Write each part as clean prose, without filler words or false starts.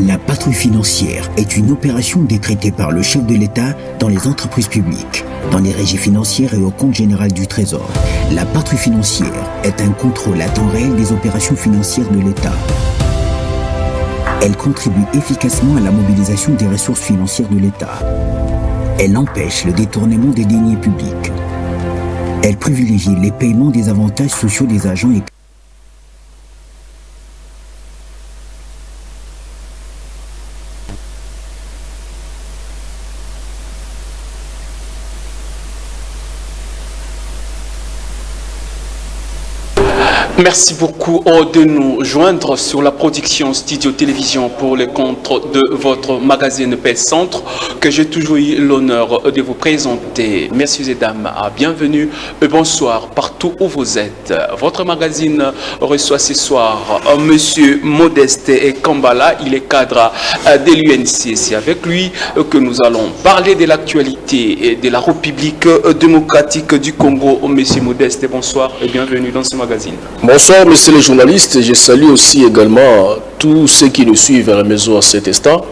La patrouille financière est une opération décrétée par le chef de l'État dans les entreprises publiques, dans les régies financières et au compte général du Trésor. La patrouille financière est un contrôle à temps réel des opérations financières de l'État. Elle contribue efficacement à la mobilisation des ressources financières de l'État. Elle empêche le détournement des deniers publics. Elle privilégie les paiements des avantages sociaux des agents et Merci beaucoup de nous joindre sur la production Studio Télévision pour le compte de votre magazine PES Centre que j'ai toujours eu l'honneur de vous présenter. Messieurs et dames, bienvenue et bonsoir partout où vous êtes. Votre magazine reçoit ce soir Monsieur Modeste Kambala, il est cadre de l'UNC. C'est avec lui que nous allons parler de l'actualité de la République démocratique du Congo. Monsieur Modeste, bonsoir et bienvenue dans ce magazine. Bonsoir, messieurs les journalistes. Je salue aussi également tous ceux qui nous suivent à la maison à cet instant.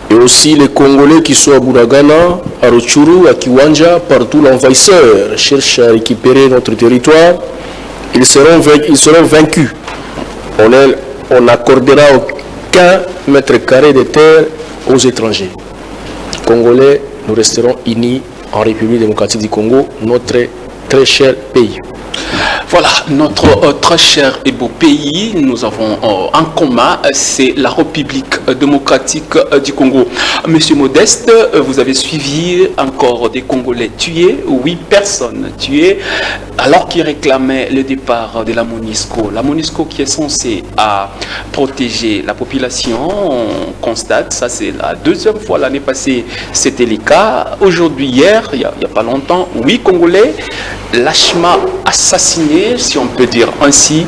Et aussi les Congolais qui sont à Bunagana, à Rutshuru, à Kiwanja, partout l'envahisseur cherche à récupérer notre territoire. Ils seront vaincus. On n'accordera aucun mètre carré de terre aux étrangers. Congolais, nous resterons unis en République démocratique du Congo, notre très cher pays. Voilà, notre très cher et beau pays, nous avons en commun, c'est la République démocratique du Congo. Monsieur Modeste, vous avez suivi encore des Congolais tués, 8 personnes tuées, alors qu'ils réclamaient le départ de la MONUSCO. La MONUSCO qui est censée protéger la population, on constate, ça c'est la deuxième fois l'année passée, c'était le cas. Aujourd'hui, hier, il n'y a pas longtemps, 8 Congolais lâchement assassinés, si on peut dire ainsi,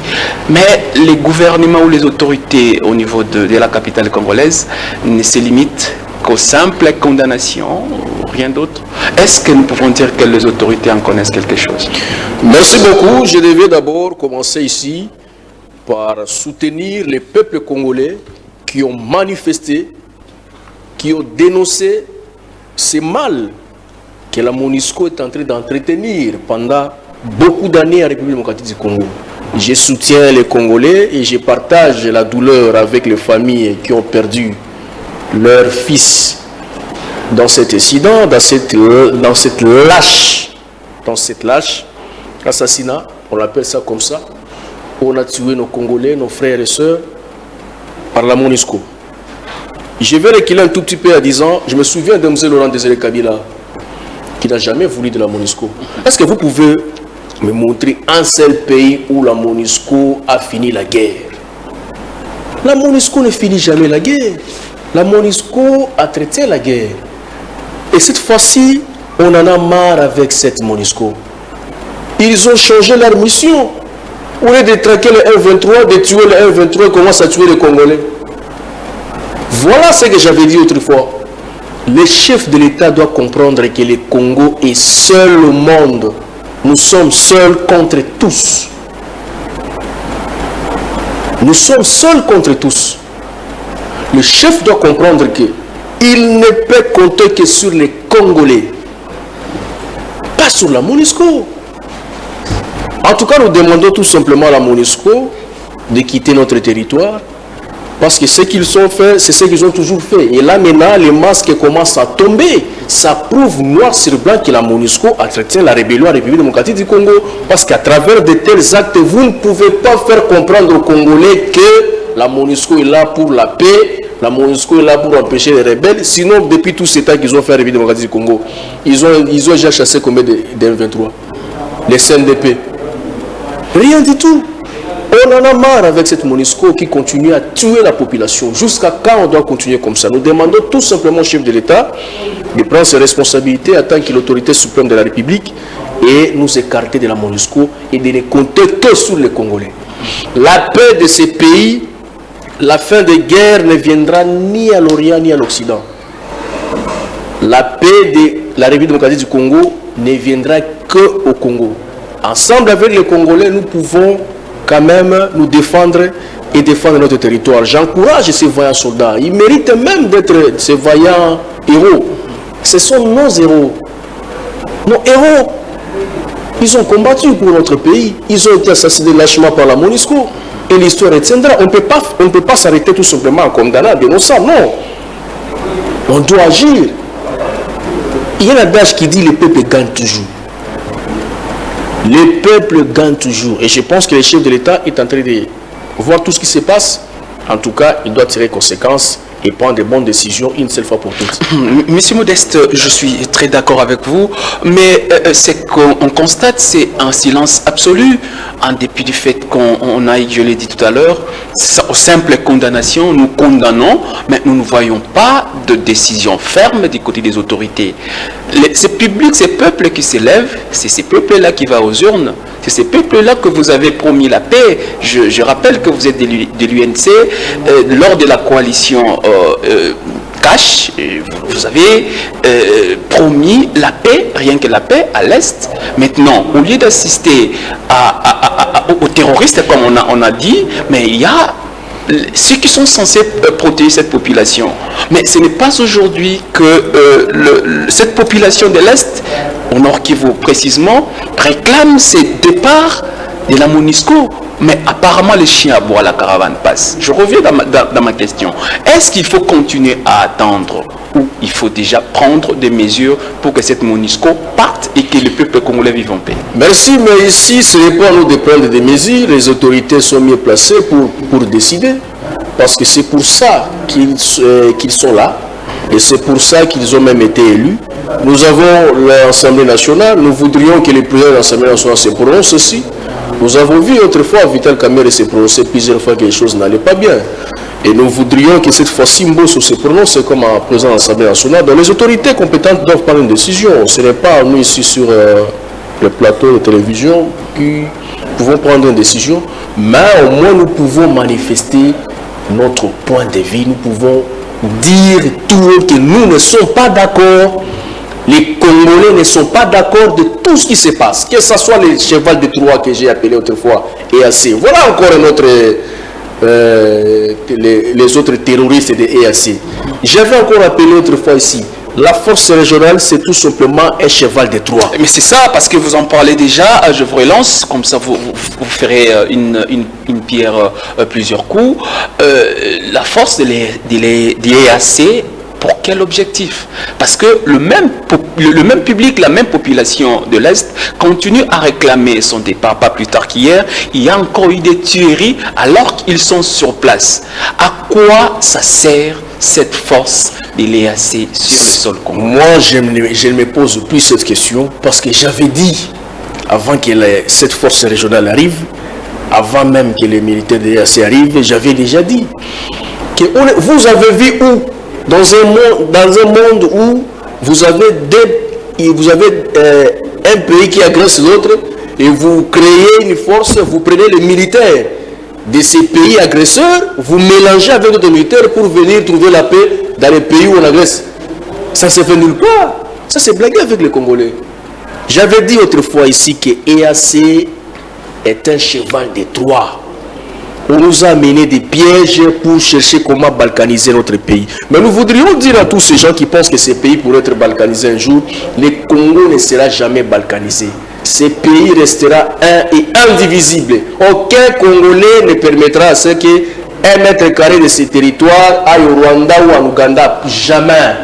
mais les gouvernements ou les autorités au niveau de la capitale congolaise ne se limitent qu'aux simples condamnations, rien d'autre. Est-ce que nous pouvons dire que les autorités en connaissent quelque chose? Merci beaucoup. Je devais d'abord commencer ici par soutenir les peuples congolais qui ont manifesté, qui ont dénoncé ces mal que la MONUSCO est en train d'entretenir pendant beaucoup d'années en République démocratique du Congo. Je soutiens les Congolais et je partage la douleur avec les familles qui ont perdu leur fils dans cet incident, dans cette lâche assassinat, on appelle ça comme ça. On a tué nos Congolais, nos frères et sœurs par la MONUSCO. Je vais reculer un tout petit peu à 10 ans. Je me souviens de M. Laurent Désiré Kabila qui n'a jamais voulu de la MONUSCO. Est-ce que vous pouvez me montrer un seul pays où la MONUSCO a fini la guerre? La MONUSCO ne finit jamais la guerre. La MONUSCO a traité la guerre. Et cette fois-ci, on en a marre avec cette MONUSCO. Ils ont changé leur mission. Au lieu de traquer le M23, de tuer le M23, ils commencent à tuer les Congolais. Voilà ce que j'avais dit autrefois. Le chef de l'État doit comprendre que le Congo est seul au monde. Nous sommes seuls contre tous. Nous sommes seuls contre tous. Le chef doit comprendre qu'il ne peut compter que sur les Congolais. Pas sur la MONUSCO. En tout cas, nous demandons tout simplement à la MONUSCO de quitter notre territoire. Parce que ce qu'ils ont fait, c'est ce qu'ils ont toujours fait. Et là maintenant, les masques commencent à tomber. Ça prouve noir sur blanc que la MONUSCO a traité la rébellion en République démocratique du Congo. Parce qu'à travers de tels actes, vous ne pouvez pas faire comprendre aux Congolais que la MONUSCO est là pour la paix, la MONUSCO est là pour empêcher les rebelles. Sinon, depuis tout ce temps qu'ils ont fait en République démocratique du Congo, ils ont déjà chassé combien de M23? Les CNDP. Rien du tout. On en a marre avec cette MONUSCO qui continue à tuer la population. Jusqu'à quand on doit continuer comme ça? Nous demandons tout simplement au chef de l'État de prendre ses responsabilités en tant que l'autorité suprême de la République et nous écarter de la MONUSCO et de ne compter que sur les Congolais. La paix de ces pays, la fin des guerres ne viendra ni à l'Orient ni à l'Occident. La paix de la République démocratique du Congo ne viendra que au Congo. Ensemble avec les Congolais, nous pouvons quand même nous défendre et défendre notre territoire. J'encourage ces vaillants soldats. Ils méritent même d'être ces vaillants héros. Ce sont nos héros. Nos héros. Ils ont combattu pour notre pays. Ils ont été assassinés lâchement par la MONUSCO. Et l'histoire retiendra. On ne peut pas s'arrêter tout simplement en condamnant des innocents. Non. On doit agir. Il y a un adage qui dit le peuple gagne toujours. Le peuple gagne toujours. Et je pense que le chef de l'État est en train de voir tout ce qui se passe. En tout cas, il doit tirer conséquences et prendre de bonnes décisions une seule fois pour toutes. Monsieur Modeste, je suis très d'accord avec vous, mais ce qu'on constate, c'est un silence absolu, en dépit du fait qu'on a, je l'ai dit tout à l'heure, aux simples condamnations, nous condamnons, mais nous ne voyons pas de décision ferme du côté des autorités. Ces publics, ces peuples qui s'élèvent, c'est ces peuples-là qui vont aux urnes. C'est ces peuples-là que vous avez promis la paix. Je rappelle que vous êtes de l'UNC. Lors de la coalition Cash, vous avez promis la paix, rien que la paix, à l'Est. Maintenant, au lieu d'assister aux terroristes, comme on a dit, mais il y a ceux qui sont censés protéger cette population. Mais ce n'est pas aujourd'hui que cette population de l'Est, au Nord Kivu précisément, réclame ce départ de la MONUSCO. Mais apparemment, les chiens aboient, la caravane passe. Je reviens dans ma question. Est-ce qu'il faut continuer à attendre ou il faut déjà prendre des mesures pour que cette MONUSCO parte et que le peuple congolais vive en paix? Merci, mais ici, ce n'est pas à nous de prendre des mesures. Les autorités sont mieux placées pour décider. Parce que c'est pour ça qu'ils sont là. Et c'est pour ça qu'ils ont même été élus. Nous avons l'Assemblée nationale. Nous voudrions que le président de l'Assemblée nationale se prononce aussi. Nous avons vu autrefois Vital Kamerhe se prononcer plusieurs fois que les choses n'allaient pas bien. Et nous voudrions que cette fois-ci Mbosso se prononce comme un président de l'Assemblée nationale. Donc les autorités compétentes doivent prendre une décision. Ce n'est pas nous ici sur le plateau de télévision qui pouvons prendre une décision. Mais au moins nous pouvons manifester notre point de vue. Nous pouvons dire tout que nous ne sommes pas d'accord. Les Congolais ne sont pas d'accord de tout ce qui se passe, que ce soit les chevals de Troie que j'ai appelé autrefois EAC. Voilà encore un autre, les autres terroristes de EAC. J'avais encore appelé autrefois ici, la force régionale, c'est tout simplement un cheval de Troie. Mais c'est ça, parce que vous en parlez déjà, je vous relance, comme ça vous ferez une pierre plusieurs coups. La force de l'EAC, pour quel objectif? Parce que le même public, la même population de l'Est continue à réclamer son départ. Pas plus tard qu'hier, il y a encore eu des tueries alors qu'ils sont sur place. À quoi ça sert cette force de l'EAC sur le sol congolais? Moi, je ne me pose plus cette question parce que j'avais dit, avant que cette force régionale arrive, avant même que les militaires de l'EAC arrivent, j'avais déjà dit que vous avez vu où dans un monde où vous avez un pays qui agresse l'autre et vous créez une force, vous prenez les militaires de ces pays agresseurs, vous mélangez avec d'autres militaires pour venir trouver la paix dans les pays où on agresse. Ça ne se fait nulle part. Ça c'est blagué avec les Congolais. J'avais dit autrefois ici que EAC est un cheval de Troie. On nous a amené des pièges pour chercher comment balkaniser notre pays. Mais nous voudrions dire à tous ces gens qui pensent que ces pays pourraient être balkanisés un jour, le Congo ne sera jamais balkanisé. Ce pays restera un et indivisible. Aucun Congolais ne permettra à ce qu'un mètre carré de ce territoire aille au Rwanda ou en Ouganda. Jamais.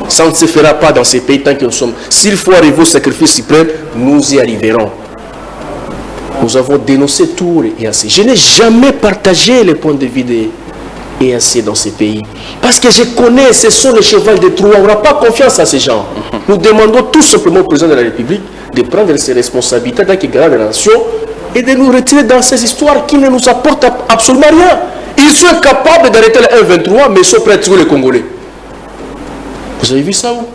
Ça ne se fera pas dans ces pays tant que nous sommes. S'il faut arriver au sacrifice suprême, nous y arriverons. Nous avons dénoncé tout les EAC. Je n'ai jamais partagé les points de vue des EAC dans ces pays. Parce que je connais, ce sont les chevaux de Troie. On n'a pas confiance à ces gens. Nous demandons tout simplement au président de la République de prendre ses responsabilités dans le garde de la nation et de nous retirer dans ces histoires qui ne nous apportent absolument rien. Ils sont capables d'arrêter le 1-23, mais ils sont prêts à tuer les Congolais. Vous avez vu ça où?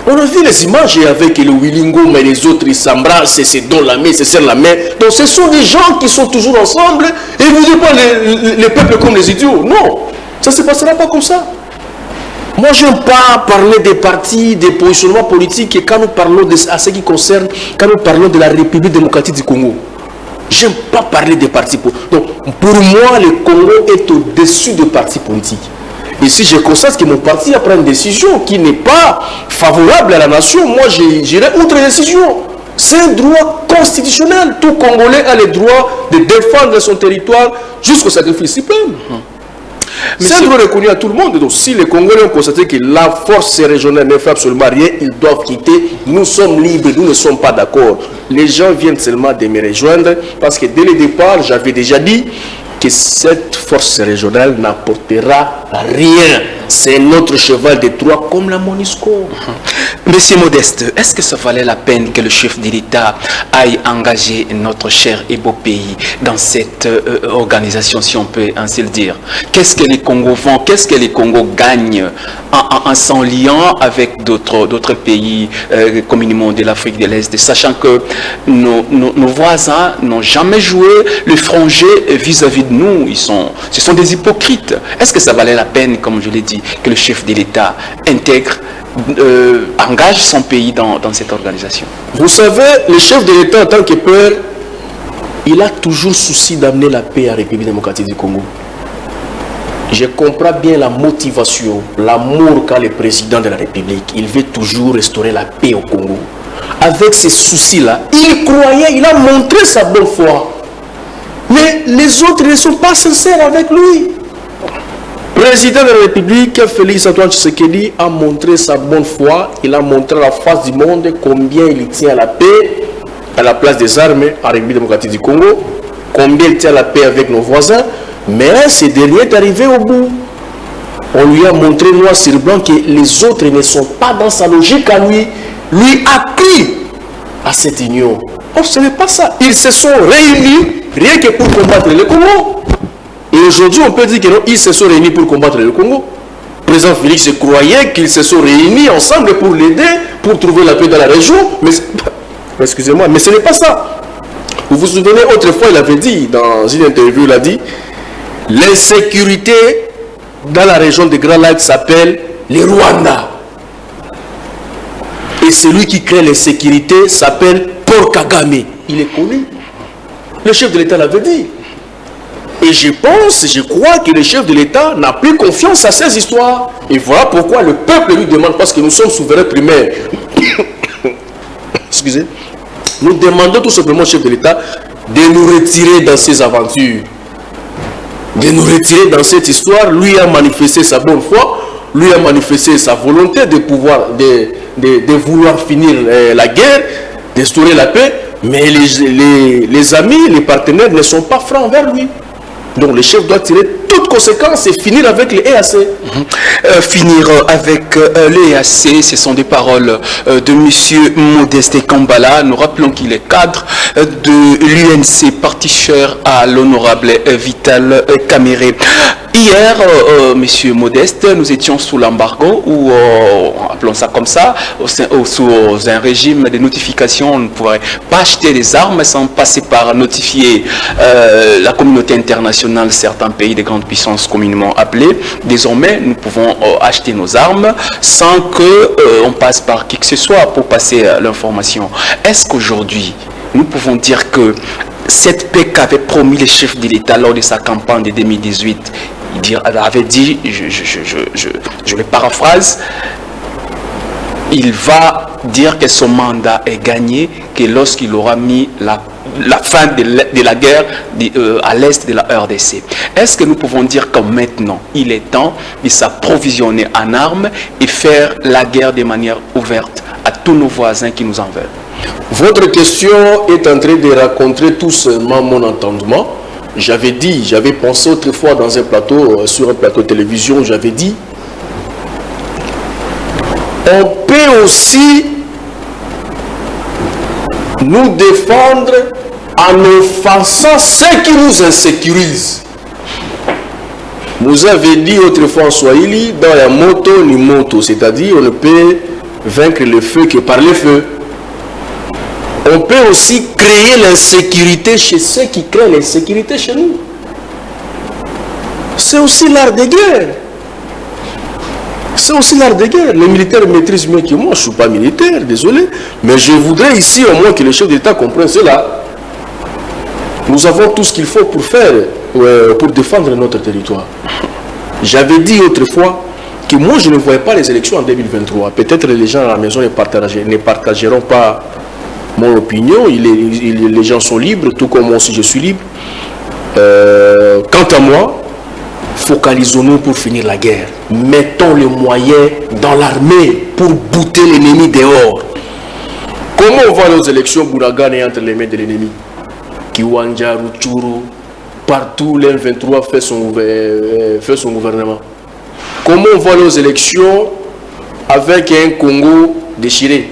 On a vu les images avec le Willingo, mais les autres ils s'embrassent, ils se donnent la main, ils se serrent la main. Donc ce sont des gens qui sont toujours ensemble et vous ne dites pas les peuples comme les idiots. Non, ça ne se passera pas comme ça. Moi je n'aime pas parler des partis, des positionnements politiques et quand nous parlons à ce qui concerne, quand nous parlons de la République démocratique du Congo. J'aime pas parler des partis politiques. Donc, pour moi, le Congo est au-dessus des partis politiques. Et si je constate que mon parti a pris une décision qui n'est pas favorable à la nation, moi, j'irai outre décision. C'est un droit constitutionnel. Tout Congolais a le droit de défendre son territoire jusqu'au sacrifice suprême. C'est un droit reconnu à tout le monde. Donc, si les Congolais ont constaté que la force régionale ne fait absolument rien, ils doivent quitter. Nous sommes libres, nous ne sommes pas d'accord. Les gens viennent seulement de me rejoindre parce que dès le départ, j'avais déjà dit que cette force régionale n'apportera rien. C'est notre cheval de Troie comme la MONUSCO. Monsieur Modeste, est-ce que ça valait la peine que le chef de l'État aille engager notre cher et beau pays dans cette organisation, si on peut ainsi le dire? Qu'est-ce que les Congos font? Qu'est-ce que les Congos gagnent en s'en liant avec d'autres pays communément de l'Afrique de l'Est, sachant que nos voisins n'ont jamais joué le franc jeu vis-à-vis de nous? Ce sont des hypocrites. Est-ce que ça valait la peine, comme je l'ai dit, que le chef de l'État intègre, engage son pays dans cette organisation? Vous savez, le chef de l'État en tant que père, il a toujours souci d'amener la paix à la République démocratique du Congo. Je comprends bien la motivation, l'amour qu'a le président de la République. Il veut toujours restaurer la paix au Congo. Avec ces soucis-là, il croyait, il a montré sa bonne foi. Mais les autres ne sont pas sincères avec lui. Le président de la République, Félix Antoine Tshisekedi, a montré sa bonne foi. Il a montré à la face du monde combien il tient à la paix à la place des armes en République démocratique du Congo, combien il tient à la paix avec nos voisins. Mais ce dernier est arrivé au bout. On lui a montré noir sur blanc que les autres ne sont pas dans sa logique à lui. Lui a pris à cette union. Or, ce n'est pas ça. Ils se sont réunis rien que pour combattre le Congo. Et aujourd'hui, on peut dire que non, ils se sont réunis pour combattre le Congo. Le président Félix croyait qu'ils se sont réunis ensemble pour l'aider, pour trouver la paix dans la région. Mais, excusez-moi, mais ce n'est pas ça. Vous vous souvenez, autrefois, il avait dit, dans une interview, il a dit, l'insécurité dans la région des Grands Lacs s'appelle le Rwanda. Et celui qui crée l'insécurité s'appelle Paul Kagame. Il est connu. Le chef de l'État l'avait dit. Et je pense, je crois que le chef de l'État n'a plus confiance à ces histoires. Et voilà pourquoi le peuple lui demande, parce que nous sommes souverains primaires. Excusez. Nous demandons tout simplement au chef de l'État de nous retirer dans ces aventures. De nous retirer dans cette histoire. Lui a manifesté sa bonne foi. Lui a manifesté sa volonté de pouvoir, de vouloir finir la guerre, d'instaurer la paix. Mais les amis, les partenaires ne sont pas francs envers lui. Donc le chef doit tirer toutes conséquences et finir avec les EAC. Finir avec les EAC, ce sont des paroles de M. Modeste Kambala. Nous rappelons qu'il est cadre de l'UNC, parti cher à l'honorable Vital Kamerhe. Hier, Monsieur Modeste, nous étions sous l'embargo, ou appelons ça comme ça, sous un régime de notification. On ne pourrait pas acheter des armes sans passer par notifier la communauté internationale, certains pays de grandes puissances communément appelés. Désormais, nous pouvons acheter nos armes sans qu'on passe par qui que ce soit pour passer l'information. Est-ce qu'aujourd'hui, nous pouvons dire que cette paix qu'avait promis le chef de l'État lors de sa campagne de 2018, il avait dit, je le paraphrase, il va dire que son mandat est gagné, que lorsqu'il aura mis la fin de la guerre à l'est de la RDC. Est-ce que nous pouvons dire que maintenant, il est temps de s'approvisionner en armes et faire la guerre de manière ouverte à tous nos voisins qui nous en veulent? Votre question est en train de raconter tout seulement mon entendement. J'avais pensé autrefois dans un plateau, sur un plateau de télévision, j'avais dit, on peut aussi nous défendre en offensant ceux qui nous insécurisent. Vous avez dit autrefois en Swahili, dans la moto ni moto, c'est-à-dire on ne peut vaincre le feu que par le feu. On peut aussi créer l'insécurité chez ceux qui créent l'insécurité chez nous. C'est aussi l'art de guerre. C'est aussi l'art de guerre. Les militaires maîtrisent mieux que moi. Je ne suis pas militaire, désolé. Mais je voudrais ici au moins que le chef d'État comprenne cela. Nous avons tout ce qu'il faut pour faire, pour défendre notre territoire. J'avais dit autrefois que moi je ne voyais pas les élections en 2023. Peut-être les gens à la maison ne partageront pas mon opinion. Les gens sont libres, tout comme moi aussi je suis libre. Quant à moi, focalisons-nous pour finir la guerre. Mettons les moyens dans l'armée pour bouter l'ennemi dehors. Comment on va aux élections Bouragane est entre les mains de l'ennemi? Kiwanja, Rutshuru, partout l'M23 fait son gouvernement. Comment on va aux élections avec un Congo déchiré?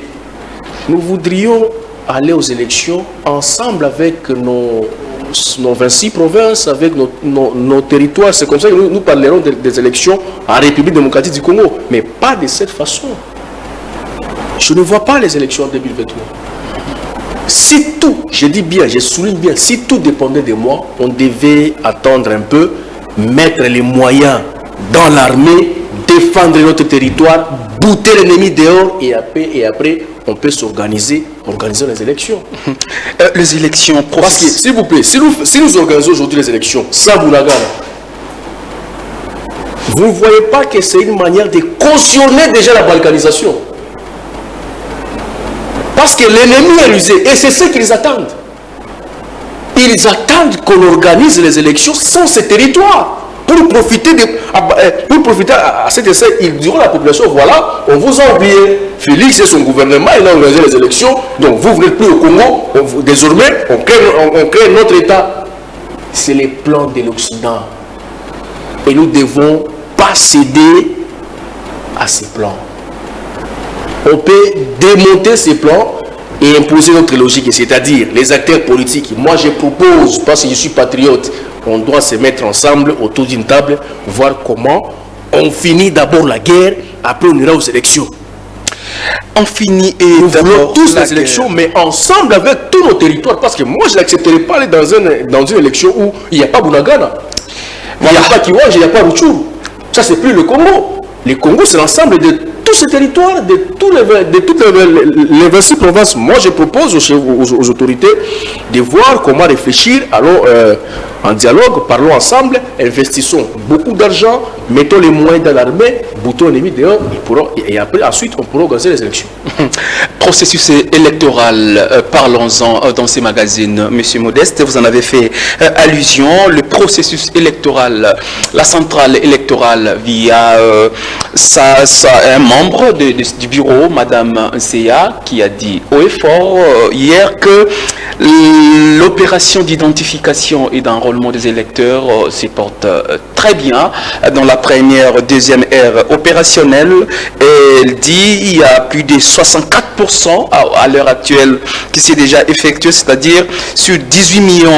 Nous voudrions aller aux élections ensemble avec nos 26 provinces, avec nos territoires. C'est comme ça que nous parlerons des élections en République démocratique du Congo, mais pas de cette façon. Je ne vois pas les élections en 2023. Si tout, je dis bien, je souligne bien, si tout dépendait de moi, on devait attendre un peu, mettre les moyens dans l'armée, défendre notre territoire, bouter l'ennemi dehors et après on peut organiser les élections. Les élections parce que, s'il vous plaît, si nous organisons aujourd'hui les élections sans Bounagana, vous ne voyez pas que c'est une manière de cautionner déjà la balkanisation. Parce que l'ennemi est rusé et c'est ce qu'ils attendent. Ils attendent qu'on organise les élections sans ces territoires. Pour profiter à cet essai, ils diront à la population, voilà, on vous a oublié. Félix et son gouvernement, il a organisé les élections, donc vous n'êtes plus au Congo, désormais on crée notre État. C'est les plans de l'Occident. Et nous ne devons pas céder à ces plans. On peut démonter ces plans et imposer notre logique, c'est-à-dire les acteurs politiques. Moi je propose, parce que je suis patriote, on doit se mettre ensemble autour d'une table, voir comment on finit d'abord la guerre, après on ira aux élections. On finit et nous voulons tous les élections, mais ensemble avec tous nos territoires, parce que moi je n'accepterai pas aller dans une élection où il n'y a pas Bounagana, il n'y a pas Kiwanja, il n'y a pas Rutshuru. Ça c'est plus le Congo. Le Congo c'est l'ensemble de tous ces territoires, de toutes les 26 provinces. Moi je propose aux autorités de voir comment réfléchir. Alors en dialogue, parlons ensemble, investissons beaucoup d'argent, mettons les moyens dans l'armée, boutons l'ennemi dehors, et après, ensuite, on pourra organiser les élections. Processus électoral, parlons-en dans ces magazines, Monsieur Modeste, vous en avez fait allusion. Le processus électoral, la centrale électorale via un membre du bureau, Madame Nseya, qui a dit haut et fort hier que l'opération d'identification et d'enrôlement des électeurs se porte très bien dans la deuxième ère opérationnelle. Et elle dit qu'il y a plus de 64% à l'heure actuelle qui s'est déjà effectué, c'est-à-dire sur 18 millions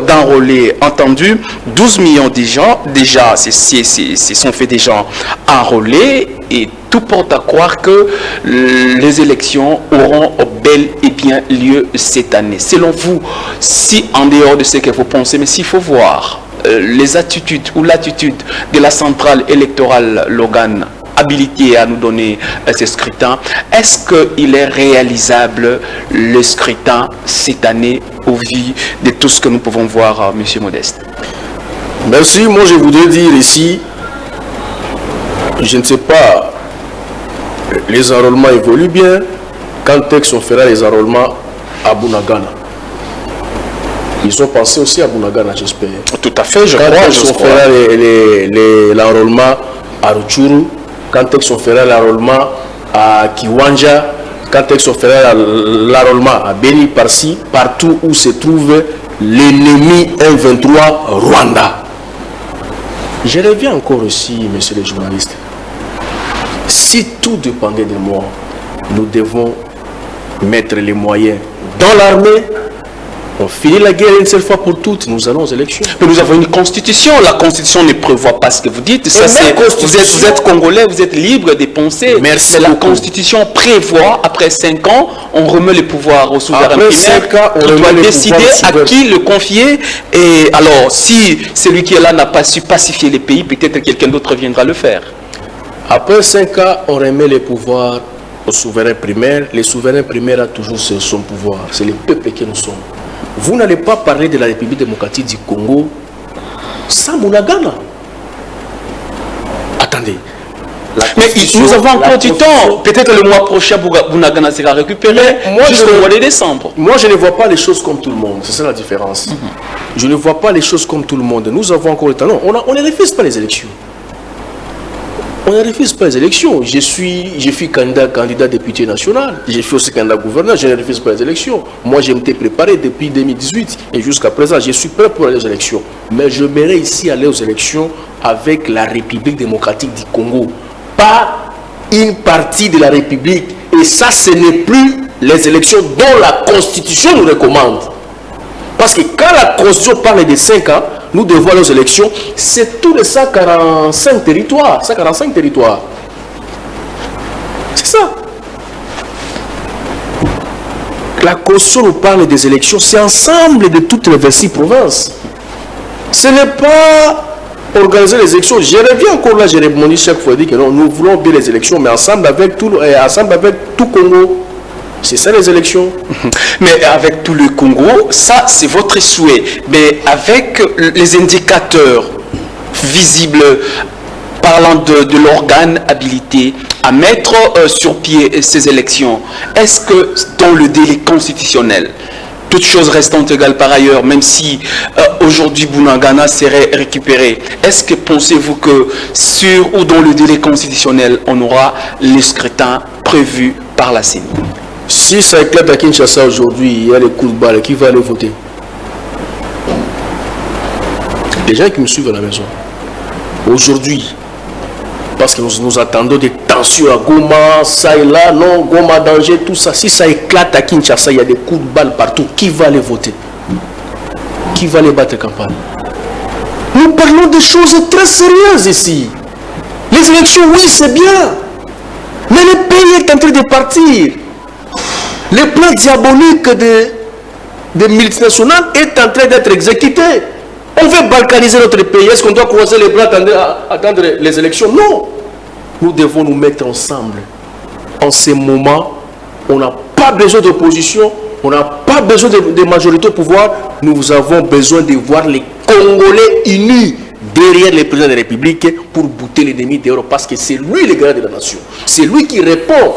d'enrôlés entendus, 12 millions de gens déjà se sont fait déjà enrôlés, et tout porte à croire que les élections auront bel et bien lieu cette année. Selon vous, si en dehors de ce que vous pensez, mais s'il faut voir les attitudes ou l'attitude de la centrale électorale Logan habilité à nous donner ces scrutins, est-ce qu'il est réalisable le scrutin cette année au vu de tout ce que nous pouvons voir, Monsieur Modeste? Merci. Moi je voudrais dire ici, je ne sais pas, les enrôlements évoluent bien. Quand est-ce qu'on fera les enrôlements à Bounagana? Ils ont pensé aussi à Bounagana, j'espère. Tout à fait, je crois. Quand est-ce qu'on fera l'enrôlement à Rutshuru? Quand est-ce qu'on fera l'enrôlement à Kiwanja? Quand est-ce qu'on fera l'enrôlement à Beni, par-ci, partout où se trouve l'ennemi M23 Rwanda? Je reviens encore ici, messieurs les journalistes. Si tout dépendait de moi, nous devons mettre les moyens dans l'armée. On finit la guerre une seule fois pour toutes, nous allons aux élections. Mais nous avons une constitution, la constitution ne prévoit pas ce que vous dites. Ça, vous êtes congolais, vous êtes libre de penser. Merci. Mais la constitution prévoit, après 5 ans, on remet le pouvoir au souverain primaire, qui doit décider à qui le confier. Et alors, si celui qui est là n'a pas su pacifier les pays, peut-être quelqu'un d'autre viendra le faire. Après 5 ans, on remet le pouvoir au souverain primaire. Le souverain primaire a toujours son pouvoir. C'est le peuple que nous sommes. vous n'allez pas parler de la République démocratique du Congo sans Bunagana. Attendez. Mais nous avons encore du temps. Peut-être le mois prochain, Bunagana sera récupéré jusqu'au mois de décembre. Moi, je ne vois pas les choses comme tout le monde. C'est ça la différence. Je ne vois pas les choses comme tout le monde. Nous avons encore le temps. Non, on ne refuse pas les élections. On ne refuse pas les élections. Je suis candidat député national. Je suis aussi candidat gouverneur. Je ne refuse pas les élections. Moi, je m'étais préparé depuis 2018 et jusqu'à présent, je suis prêt pour aller aux élections. Mais je m'aimerais ici aller aux élections avec la République démocratique du Congo. Pas une partie de la République. Et ça, ce n'est plus les élections dont la Constitution nous recommande. Parce que quand la Constitution parle de 5 ans, nous devons aller aux élections, c'est tous les 145 territoires. 145 territoires. C'est ça. La Constitution nous parle des élections, c'est ensemble de toutes les 26 provinces. Ce n'est pas organiser les élections. Je reviens encore là, je répondis chaque fois, dit que non, nous voulons bien les élections, mais ensemble avec tout Congo. C'est ça les élections. Mais avec tout le Congo, ça c'est votre souhait. Mais avec les indicateurs visibles parlant de l'organe habilité à mettre sur pied ces élections, est-ce que dans le délai constitutionnel, toutes choses restant égales par ailleurs, même si aujourd'hui Bunagana serait récupéré, est-ce que pensez-vous que sur ou dans le délai constitutionnel, on aura les scrutins prévus par la CENI? Si ça éclate à Kinshasa aujourd'hui, il y a les coups de balle, qui va aller voter? Les gens qui me suivent à la maison. Aujourd'hui, parce que nous attendons des tensions à Goma, ça et là, non, Goma danger, tout ça. Si ça éclate à Kinshasa, il y a des coups de balle partout. Qui va aller voter? Qui va aller battre campagne? Nous parlons de choses très sérieuses ici. Les élections, oui, c'est bien. Mais le pays est en train de partir. Le plan diabolique des multinationales est en train d'être exécuté. On veut balkaniser notre pays. Est-ce qu'on doit croiser les bras attendre les élections? Non. Nous devons nous mettre ensemble. En ce moment, on n'a pas besoin d'opposition, on n'a pas besoin de majorité au pouvoir. Nous avons besoin de voir les Congolais unis derrière le président de la République pour bouter l'ennemi dehors, parce que c'est lui le grand de la nation. C'est lui qui répond.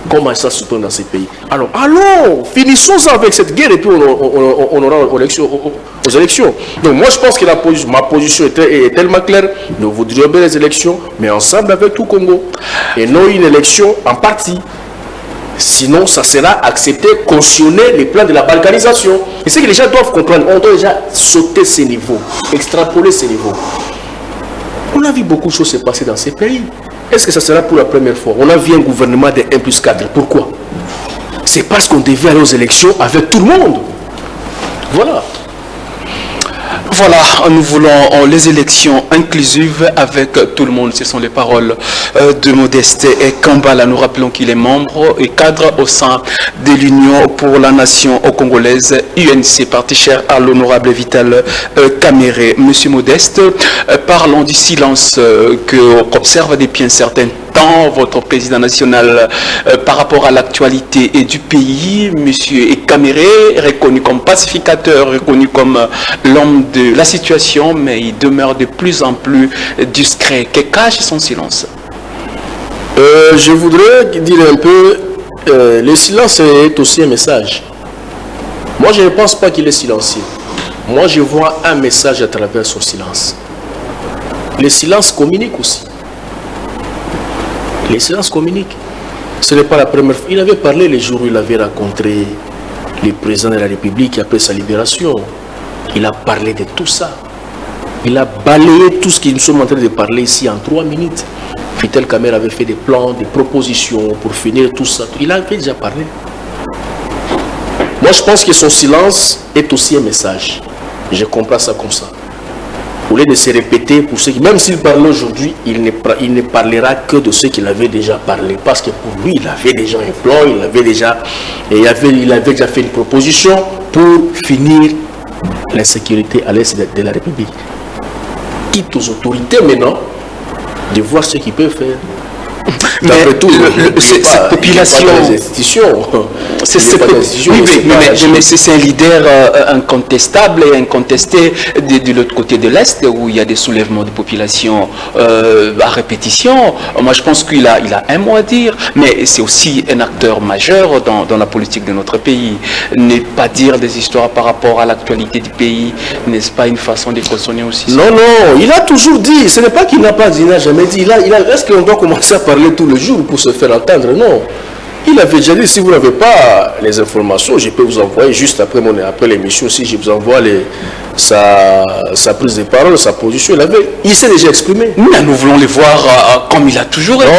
Comment ça se tourne dans ces pays? Alors, allons, finissons ça avec cette guerre et puis on aura aux élections. Donc moi je pense que ma position est tellement claire. Nous voudrions bien les élections, mais ensemble avec tout Congo. Et non une élection en partie. Sinon, ça sera accepté, cautionner les plans de la balkanisation. Et c'est que les gens doivent comprendre. On doit déjà sauter ces niveaux, extrapoler ces niveaux. On a vu beaucoup de choses se passer dans ces pays. Est-ce que ça sera pour la première fois? On a vu un gouvernement de 1+4. Pourquoi? C'est parce qu'on devait aller aux élections avec tout le monde. Voilà. Voilà, nous voulons les élections inclusives avec tout le monde. Ce sont les paroles de Modeste et Kambala. Nous rappelons qu'il est membre et cadre au sein de l'Union pour la Nation congolaise, UNC, parti cher à l'honorable Vital Kamerhe. Monsieur Modeste, parlons du silence qu'observe depuis un certain temps votre président national par rapport à l'actualité du pays. Monsieur Kamerhe, reconnu comme pacificateur, reconnu comme l'homme de la situation, mais il demeure de plus en plus discret. Que cache son silence? Je voudrais dire un peu, le silence est aussi un message. Moi, je ne pense pas qu'il est silencieux. Moi, je vois un message à travers son silence. Le silence communique aussi. Le silence communique. Ce n'est pas la première fois. Il avait parlé le jour où il avait rencontré le président de la République après sa libération. Il a parlé de tout ça. Il a balayé tout ce que nous sommes en train de parler ici en 3 minutes. Vital Kamerhe avait fait des plans, des propositions pour finir tout ça. Il avait déjà parlé. Moi, je pense que son silence est aussi un message. Je comprends ça comme ça. Au lieu de se répéter pour ceux qui, même s'il parle aujourd'hui, il ne parlera que de ceux qu'il avait déjà parlé. Parce que pour lui, il avait déjà un plan, il avait déjà fait une proposition pour finir l'insécurité à l'est de la République. Quitte aux autorités maintenant de voir ce qu'ils peuvent faire. D'après tout, cette population... Mais c'est un leader incontestable et incontesté de l'autre côté de l'Est, où il y a des soulèvements de population à répétition. Moi, je pense qu'il a un mot à dire, mais c'est aussi un acteur majeur dans la politique de notre pays. Ne pas dire des histoires par rapport à l'actualité du pays, n'est-ce pas une façon de cautionner aussi ça? Non, il a toujours dit, ce n'est pas qu'il n'a pas dit, il n'a jamais dit. Est-ce qu'on doit commencer à parler tous les jours pour se faire entendre? Non. Il avait déjà dit, si vous n'avez pas les informations, je peux vous envoyer juste après l'émission, si je vous envoie sa prise de parole, sa position. Il s'est déjà exprimé. Nous voulons les voir comme il a toujours été.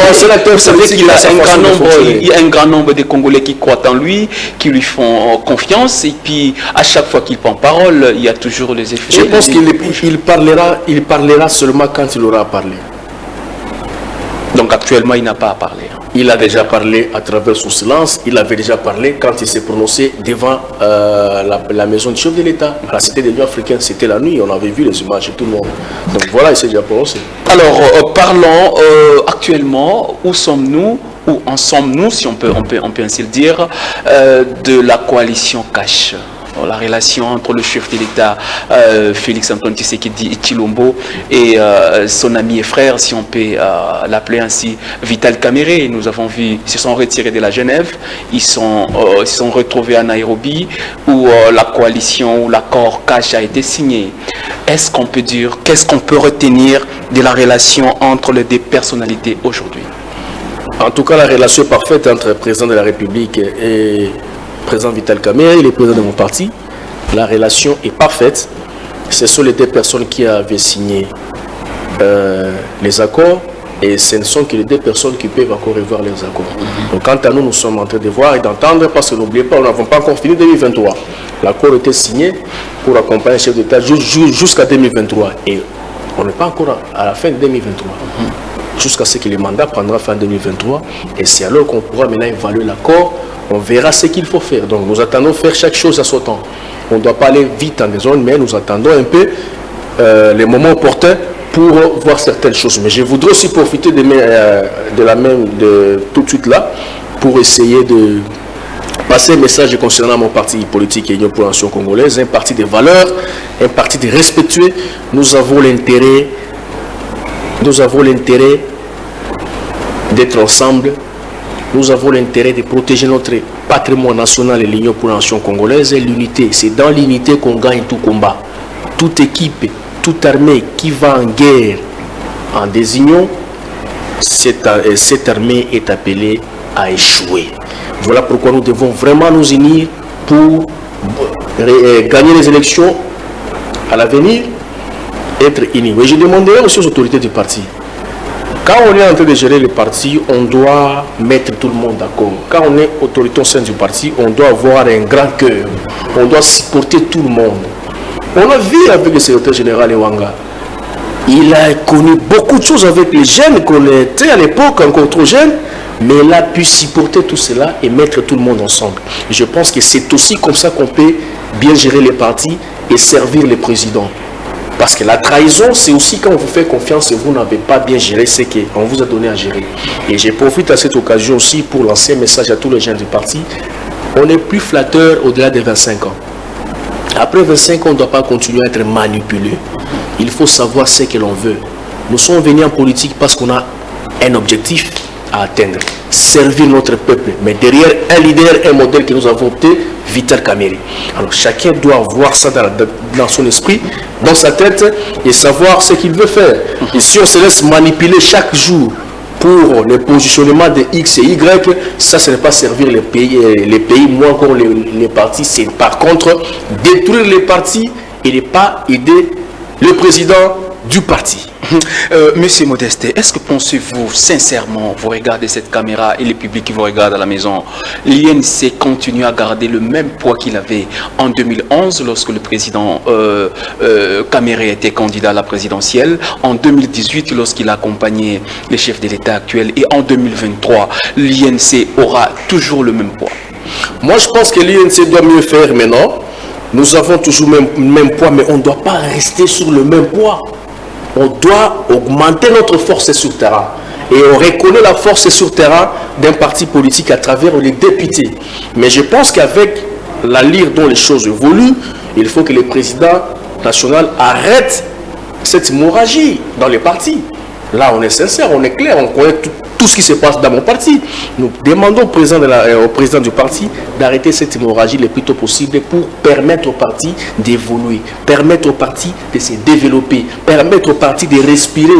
Vous savez qu'il y a un grand nombre de Congolais qui croient en lui, qui lui font confiance, et puis à chaque fois qu'il prend parole, il y a toujours les effets. Je pense qu'il parlera seulement quand il aura parlé. Donc actuellement, il n'a pas à parler. Il a déjà parlé à travers son silence. Il avait déjà parlé quand il s'est prononcé devant la maison du chef de l'État. À la Cité de l'Union africaine, c'était la nuit. On avait vu les images de tout le monde. Donc voilà, il s'est déjà prononcé. Alors, parlons actuellement, où sommes-nous, où en sommes-nous, si on peut ainsi le dire, de la coalition Cash. La relation entre le chef de l'État, Félix Antoine Tshisekedi Tshilombo, et son ami et frère, si on peut l'appeler ainsi, Vital Kamerhe. Nous avons vu, ils se sont retirés de la Genève, ils sont retrouvés à Nairobi, où la coalition, où l'accord Cash a été signé. Est-ce qu'on peut dire, qu'est-ce qu'on peut retenir de la relation entre les deux personnalités aujourd'hui? En tout cas, la relation est parfaite entre le président de la République et président Vital Kamerhe, il est président de mon parti. La relation est parfaite. Ce sont les deux personnes qui avaient signé les accords, et ce ne sont que les deux personnes qui peuvent encore revoir les accords. Donc quant à nous, nous sommes en train de voir et d'entendre, parce que n'oubliez pas, nous n'avons pas encore fini 2023. L'accord était signé pour accompagner le chef d'État jusqu'à 2023. Et on n'est pas encore à la fin de 2023. Jusqu'à ce que le mandat prendra fin 2023. Et c'est alors qu'on pourra maintenant évaluer l'accord. On verra ce qu'il faut faire. Donc nous attendons faire chaque chose à son temps. On ne doit pas aller vite en désordre, mais nous attendons un peu les moments opportuns pour voir certaines choses. Mais je voudrais aussi profiter de tout de suite là pour essayer de passer un message concernant mon parti politique Union pour la Nation congolaise, un parti de valeurs, un parti de respectueux. Nous avons l'intérêt d'être ensemble. Nous avons l'intérêt de protéger notre patrimoine national et l'Union pour la Nation congolaise et l'unité. C'est dans l'unité qu'on gagne tout combat. Toute équipe, toute armée qui va en guerre en désunion, cette armée est appelée à échouer. Voilà pourquoi nous devons vraiment nous unir pour gagner les élections à l'avenir, être unis. Mais je demanderai aussi aux autorités du parti. Quand on est en train de gérer le parti, on doit mettre tout le monde d'accord. Quand on est autorité au sein du parti, on doit avoir un grand cœur. On doit supporter tout le monde. On a vu avec le secrétaire général Ewanga. Il a connu beaucoup de choses avec les jeunes qu'on était à l'époque, encore trop jeunes. Mais il a pu supporter tout cela et mettre tout le monde ensemble. Je pense que c'est aussi comme ça qu'on peut bien gérer les partis et servir les présidents. Parce que la trahison, c'est aussi quand on vous fait confiance et vous n'avez pas bien géré ce qu'on vous a donné à gérer. Et je profite à cette occasion aussi pour lancer un message à tous les gens du parti. On n'est plus flatteur au-delà des 25 ans. Après 25 ans, on ne doit pas continuer à être manipulé. Il faut savoir ce que l'on veut. Nous sommes venus en politique parce qu'on a un objectif à atteindre. Servir notre peuple. Mais derrière un leader, un modèle que nous avons opté, Vital Kamerhe. Alors chacun doit voir ça dans son esprit, dans sa tête, et savoir ce qu'il veut faire. Et si on se laisse manipuler chaque jour pour le positionnement de X et Y, ça ce n'est pas servir les pays, moins encore les partis. C'est par contre détruire les partis et ne pas aider le président du parti. Monsieur Modeste, est-ce que pensez-vous sincèrement, vous regardez cette caméra et le public qui vous regarde à la maison, l'INC continue à garder le même poids qu'il avait en 2011 lorsque le président Kamerhe était candidat à la présidentielle, en 2018 lorsqu'il a accompagné les chefs de l'État actuel, et en 2023, l'INC aura toujours le même poids? Moi je pense que l'INC doit mieux faire maintenant. Nous avons toujours le même poids, mais on ne doit pas rester sur le même poids. On doit augmenter notre force sur le terrain. Et on reconnaît la force sur terrain d'un parti politique à travers les députés. Mais je pense qu'avec la lire dont les choses évoluent, il faut que le président national arrête cette hémorragie dans les partis. Là, on est sincère, on est clair, on connaît tout ce qui se passe dans mon parti. Nous demandons au président du parti d'arrêter cette hémorragie le plus tôt possible pour permettre au parti d'évoluer, permettre au parti de se développer, permettre au parti de respirer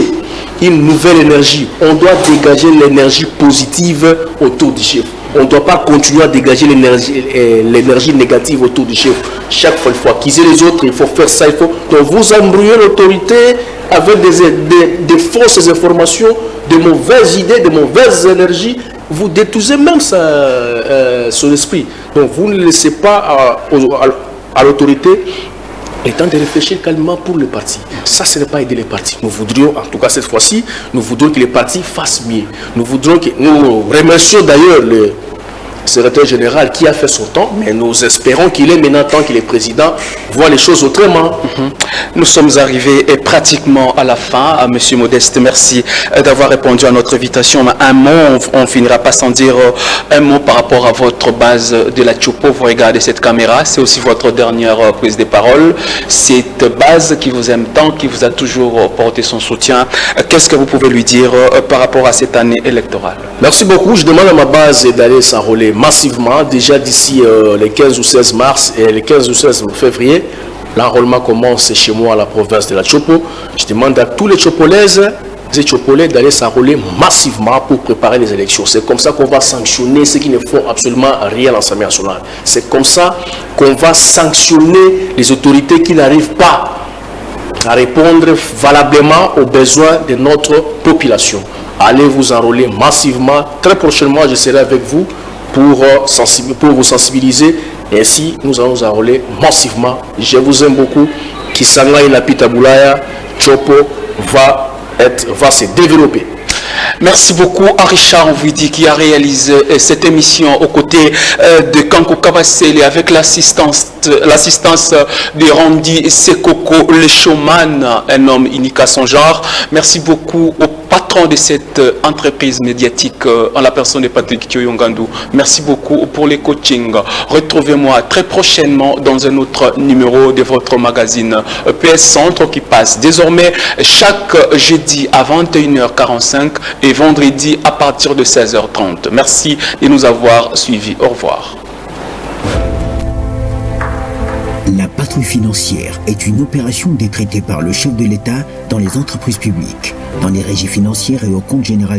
une nouvelle énergie. On doit dégager l'énergie positive autour du chef. On ne doit pas continuer à dégager l'énergie négative autour du chef. Chaque fois, il faut acquiser les autres, il faut faire ça, il faut... Donc vous embrouillez l'autorité avec des fausses informations, de mauvaises idées, de mauvaises énergies. Vous détruisez même son esprit. Donc vous ne laissez pas à l'autorité le temps de réfléchir calmement pour le parti. Ça, ce n'est pas aider les partis. Nous voudrions, en tout cas cette fois-ci, nous voudrions que les partis fassent mieux. Nous remercions d'ailleurs le secrétaire général qui a fait son temps, mais nous espérons qu'il est maintenant temps que les présidents voient les choses autrement. Nous sommes arrivés pratiquement à la fin. Monsieur Modeste, merci d'avoir répondu à notre invitation. Un mot, on ne finira pas sans dire un mot par rapport à votre base de la Tchopo. Vous regardez cette caméra, c'est aussi votre dernière prise de parole. Cette base qui vous aime tant, qui vous a toujours porté son soutien, qu'est-ce que vous pouvez lui dire par rapport à cette année électorale? Merci beaucoup. Je demande à ma base d'aller s'enrôler massivement, déjà d'ici les 15 ou 16 mars et les 15 ou 16 février. L'enrôlement commence chez moi à la province de la Tchopo. Je demande à tous les Tchopolaises et Tchopolais d'aller s'enrôler massivement pour préparer les élections. C'est comme ça qu'on va sanctionner ceux qui ne font absolument rien à l'Assemblée nationale. C'est comme ça qu'on va sanctionner les autorités qui n'arrivent pas à répondre valablement aux besoins de notre population. Allez vous enrôler massivement. Très prochainement, je serai avec vous pour vous sensibiliser. Et ainsi, nous allons enrôler massivement. Je vous aime beaucoup. Kisanga Inapita Boulaya, Tchopo va se développer. Merci beaucoup à Richard Onvidi qui a réalisé cette émission aux côtés de Kanko Kabasele avec l'assistance de Randy Sekoko, le showman, un homme unique à son genre. Merci beaucoup au patron de cette entreprise médiatique en la personne de Patrick Tioyongandou. Merci beaucoup pour les coachings. Retrouvez-moi très prochainement dans un autre numéro de votre magazine PS Centre qui passe désormais chaque jeudi à 21h45 et vendredi à partir de 16h30. Merci de nous avoir suivis. Au revoir. La patrouille financière est une opération décrétée par le chef de l'État dans les entreprises publiques, dans les régies financières et au compte général